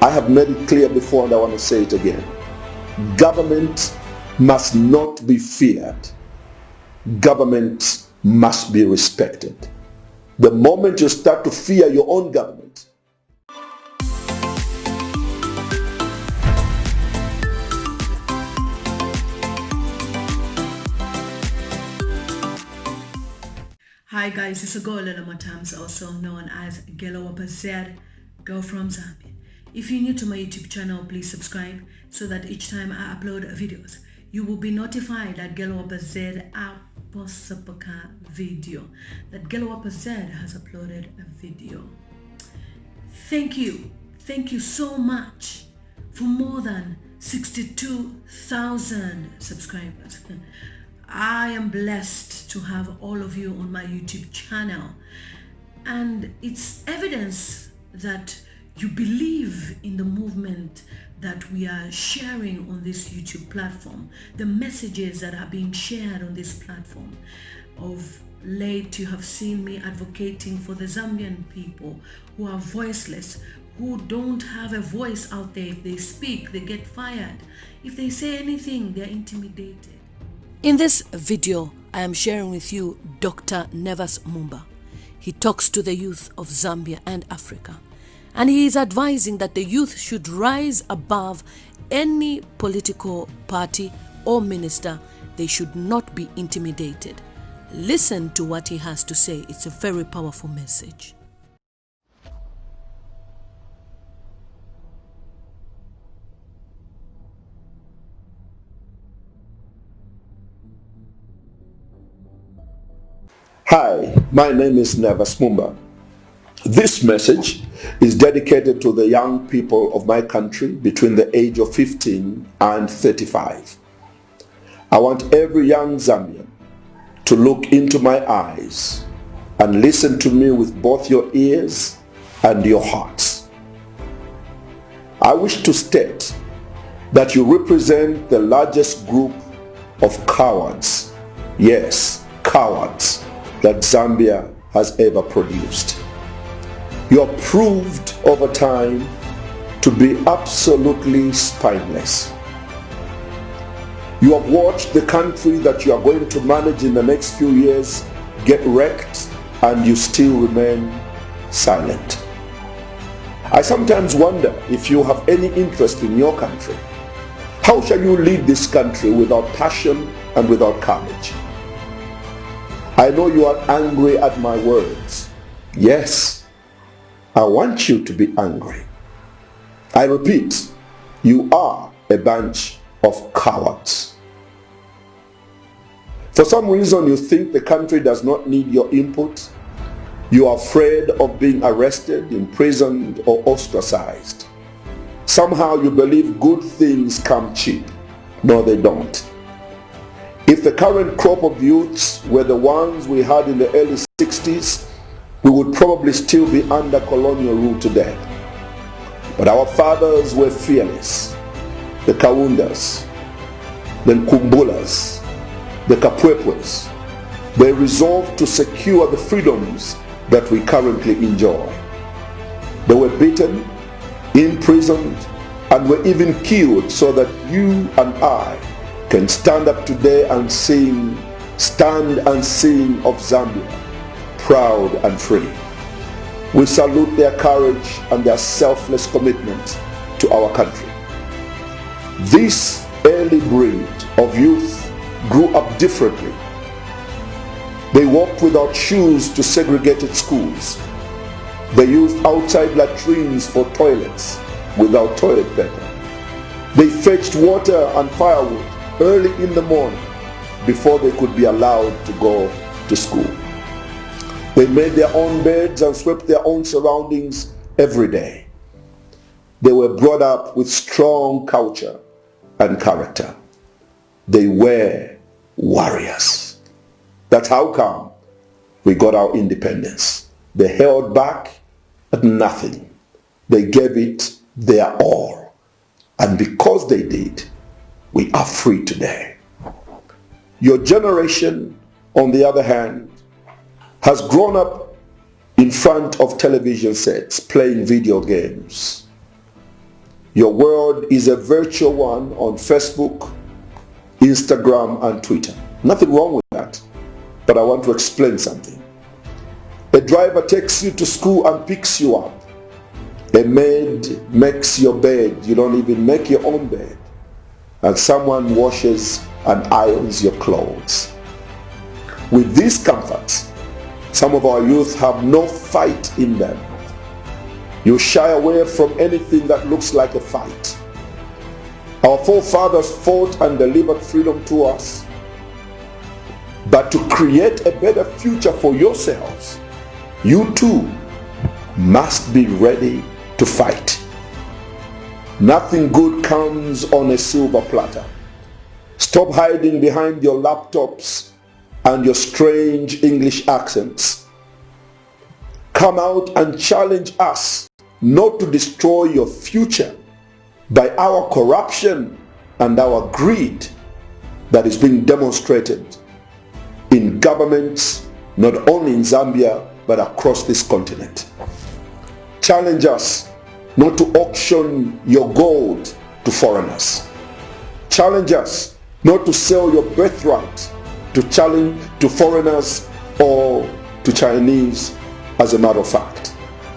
I have made it clear before and I want to say it again. Government must not be feared. Government must be respected. The moment you start to fear your own government, Hi guys, it's Agola Matams, also known as Gelo Wapazed, girl from Zambia. If you're new to my YouTube channel, please subscribe so that each time I upload videos, you will be notified that Gelo Wapazed posapaka video, that Gelo Wapazed has uploaded a video. Thank you so much for more than 62,000 subscribers. I am blessed to have all of you on my YouTube channel, and it's evidence that you believe in the movement that we are sharing on this YouTube platform, the messages that are being shared on this platform. Of late, you have seen me advocating for the Zambian people who are voiceless, who don't have a voice out there. If they speak, they get fired. If they say anything, they're intimidated. In this video, I am sharing with you Dr. Nevers Mumba. He talks to the youth of Zambia and Africa, and he is advising that the youth should rise above any political party or minister. They should not be intimidated. Listen to what he has to say. It's a very powerful message. Hi, my name is Nevers Mumba. This message is dedicated to the young people of my country between the age of 15 and 35. I want every young Zambian to look into my eyes and listen to me with both your ears and your hearts. I wish to state that you represent the largest group of cowards, yes, cowards, that Zambia has ever produced. You are proved over time to be absolutely spineless. You have watched the country that you are going to manage in the next few years get wrecked, and you still remain silent. I sometimes wonder if you have any interest in your country. How shall you lead this country without passion and without courage? I know you are angry at my words. Yes, I want you to be angry. I repeat, you are a bunch of cowards. For some reason, you think the country does not need your input. You are afraid of being arrested, imprisoned, or ostracized. Somehow you believe good things come cheap. No, they don't. If the current crop of youths were the ones we had in the early 60s, we would probably still be under colonial rule today. But our fathers were fearless. The Kaundas, the Nkumbulas, the Kapwepwes. They resolved to secure the freedoms that we currently enjoy. They were beaten, imprisoned, and were even killed so that you and I can stand up today and sing, stand and sing of Zambia, proud and free. We salute their courage and their selfless commitment to our country. This early breed of youth grew up differently. They walked without shoes to segregated schools. They used outside latrines for toilets without toilet paper. They fetched water and firewood early in the morning before they could be allowed to go to school. They made their own beds and swept their own surroundings every day. They were brought up with strong culture and character. They were warriors. That's how come we got our independence. They held back at nothing. They gave it their all. And because they did, we are free today. Your generation, on the other hand, has grown up in front of television sets playing video games. Your world is a virtual one on Facebook, Instagram, and Twitter. Nothing wrong with that. But I want to explain something. A driver takes you to school and picks you up. A maid makes your bed. You don't even make your own bed. And someone washes and irons your clothes. With these comforts, some of our youth have no fight in them. You shy away from anything that looks like a fight. Our forefathers fought and delivered freedom to us. But to create a better future for yourselves, you too must be ready to fight. Nothing good comes on a silver platter. Stop hiding behind your laptops and your strange English accents. Come out and challenge us not to destroy your future by our corruption and our greed that is being demonstrated in governments, not only in Zambia, but across this continent. Challenge us not to auction your gold to foreigners. Challenge us not to sell your birthright to foreigners or to Chinese, as a matter of fact.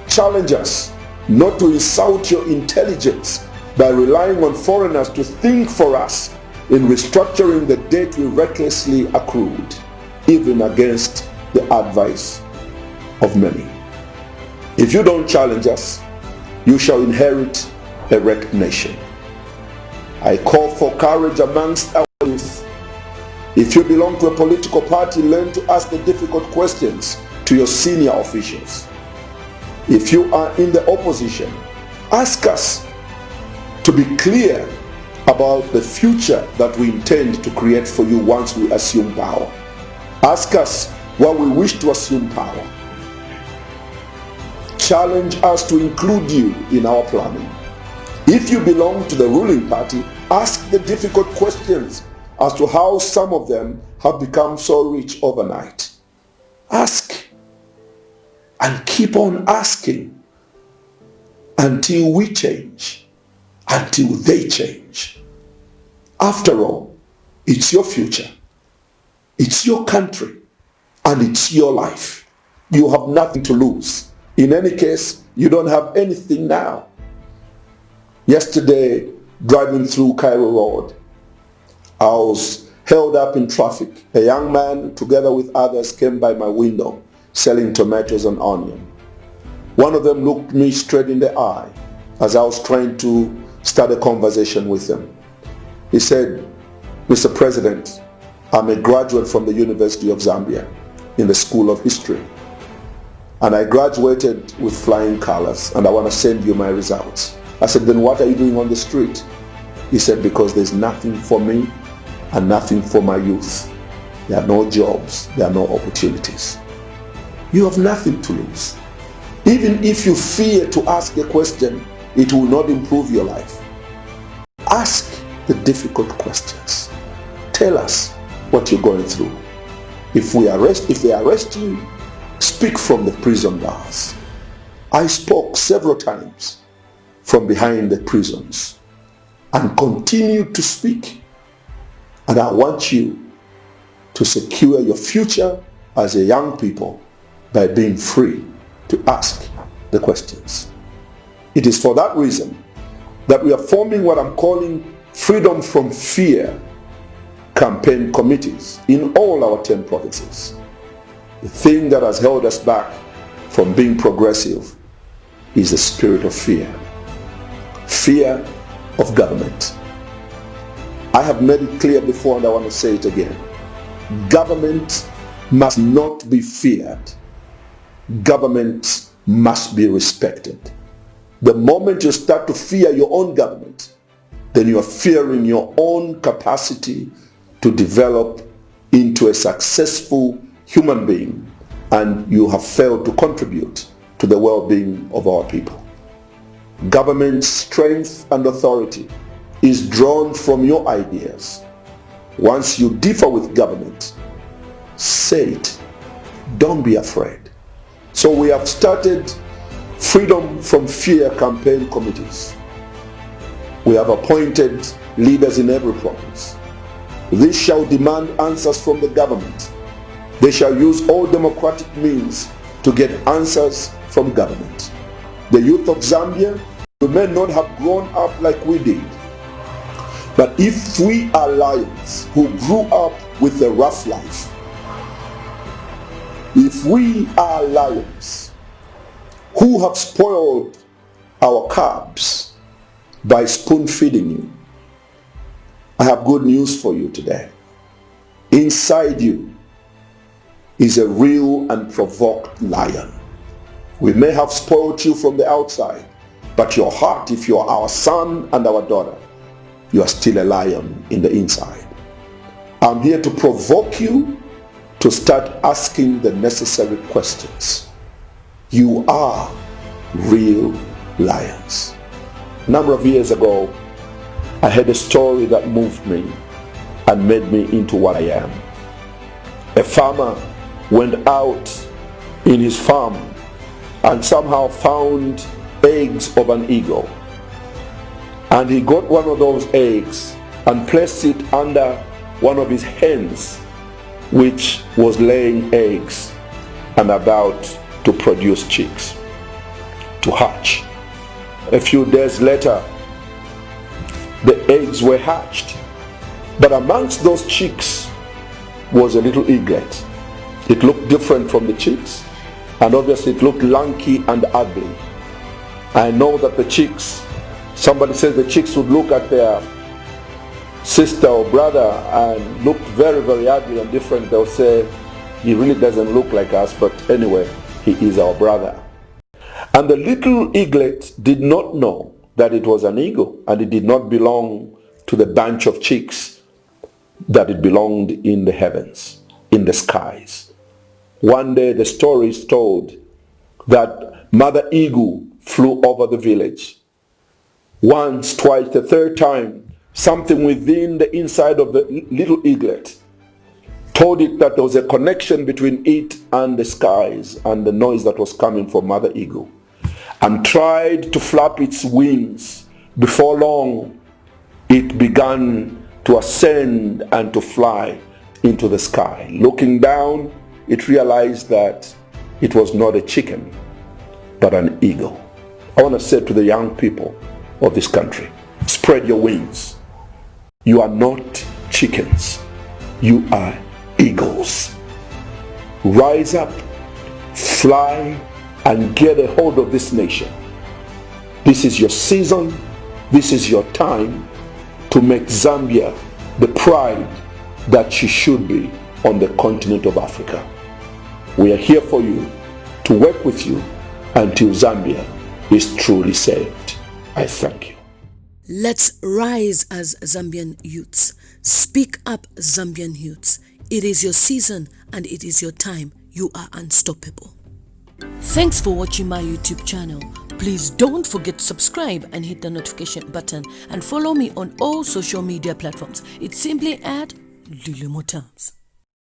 Challenge us not to insult your intelligence by relying on foreigners to think for us in restructuring the debt we recklessly accrued, even against the advice of many. If you don't challenge us, you shall inherit a wrecked nation. I call for courage amongst our youth. If you belong to a political party, learn to ask the difficult questions to your senior officials. If you are in the opposition, ask us to be clear about the future that we intend to create for you once we assume power. Ask us why we wish to assume power. Challenge us to include you in our planning. If you belong to the ruling party, ask the difficult questions as to how some of them have become so rich overnight. Ask and keep on asking until we change, until they change. After all, it's your future, it's your country, and it's your life. You have nothing to lose. In any case, you don't have anything now. Yesterday, driving through Cairo Road, I was held up in traffic. A young man, together with others, came by my window selling tomatoes and onion. One of them looked me straight in the eye as I was trying to start a conversation with him. He said, "Mr. President, I'm a graduate from the University of Zambia in the School of History. And I graduated with flying colors, and I want to send you my results." I said, "Then what are you doing on the street?" He said, "Because there's nothing for me and nothing for my youth. There are no jobs, there are no opportunities." You have nothing to lose. Even if you fear to ask a question, it will not improve your life. Ask the difficult questions. Tell us what you're going through. If they arrest you, speak from the prison bars. I spoke several times from behind the prisons and continue to speak. And I want you to secure your future as a young people by being free to ask the questions. It is for that reason that we are forming what I'm calling Freedom from Fear campaign committees in all our 10 provinces. The thing that has held us back from being progressive is the spirit of fear. Fear of government. I have made it clear before and I want to say it again. Government must not be feared. Government must be respected. The moment you start to fear your own government, then you are fearing your own capacity to develop into a successful human being, and you have failed to contribute to the well-being of our people. Government strength and authority is drawn from your ideas. Once you differ with government, say it. Don't be afraid. So we have started Freedom from Fear campaign committees. We have appointed leaders in every province. These shall demand answers from the government. They shall use all democratic means to get answers from government. The youth of Zambia, we may not have grown up like we did, but if we are lions who grew up with a rough life, if we are lions who have spoiled our cubs by spoon feeding you, I have good news for you today. Inside you is a real and provoked lion. We may have spoiled you from the outside, but your heart, if you are our son and our daughter, you are still a lion in the inside. I'm here to provoke you to start asking the necessary questions. You are real lions. A number of years ago, I had a story that moved me and made me into what I am. A farmer went out in his farm and somehow found eggs of an eagle. And he got one of those eggs and placed it under one of his hens, which was laying eggs and about to produce chicks, to hatch. A few days later, the eggs were hatched, but amongst those chicks was a little eaglet. It looked different from the chicks, and obviously it looked lanky and ugly. I know that the chicks, somebody says the chicks would look at their sister or brother and look very, very ugly and different. They'll say, he really doesn't look like us, but anyway, he is our brother. And the little eaglet did not know that it was an eagle, and it did not belong to the bunch of chicks, that it belonged in the heavens, in the skies. One day the story is told that Mother Eagle flew over the village. Once, twice, the third time, something within the inside of the little eaglet told it that there was a connection between it and the skies and the noise that was coming from Mother Eagle, and tried to flap its wings. Before long, it began to ascend and to fly into the sky. Looking down, it realized that it was not a chicken, but an eagle. I want to say to the young people of this country, spread your wings. You are not chickens. You are eagles. Rise up, fly, and get a hold of this nation. This is your season. This is your time to make Zambia the pride that she should be on the continent of Africa. We are here for you, to work with you until Zambia is truly saved. I thank you. Let's rise as Zambian youths. Speak up, Zambian youths. It is your season and it is your time. You are unstoppable. Thanks for watching my YouTube channel. Please don't forget to subscribe and hit the notification button, and follow me on all social media platforms. It's simply at Lily Motams.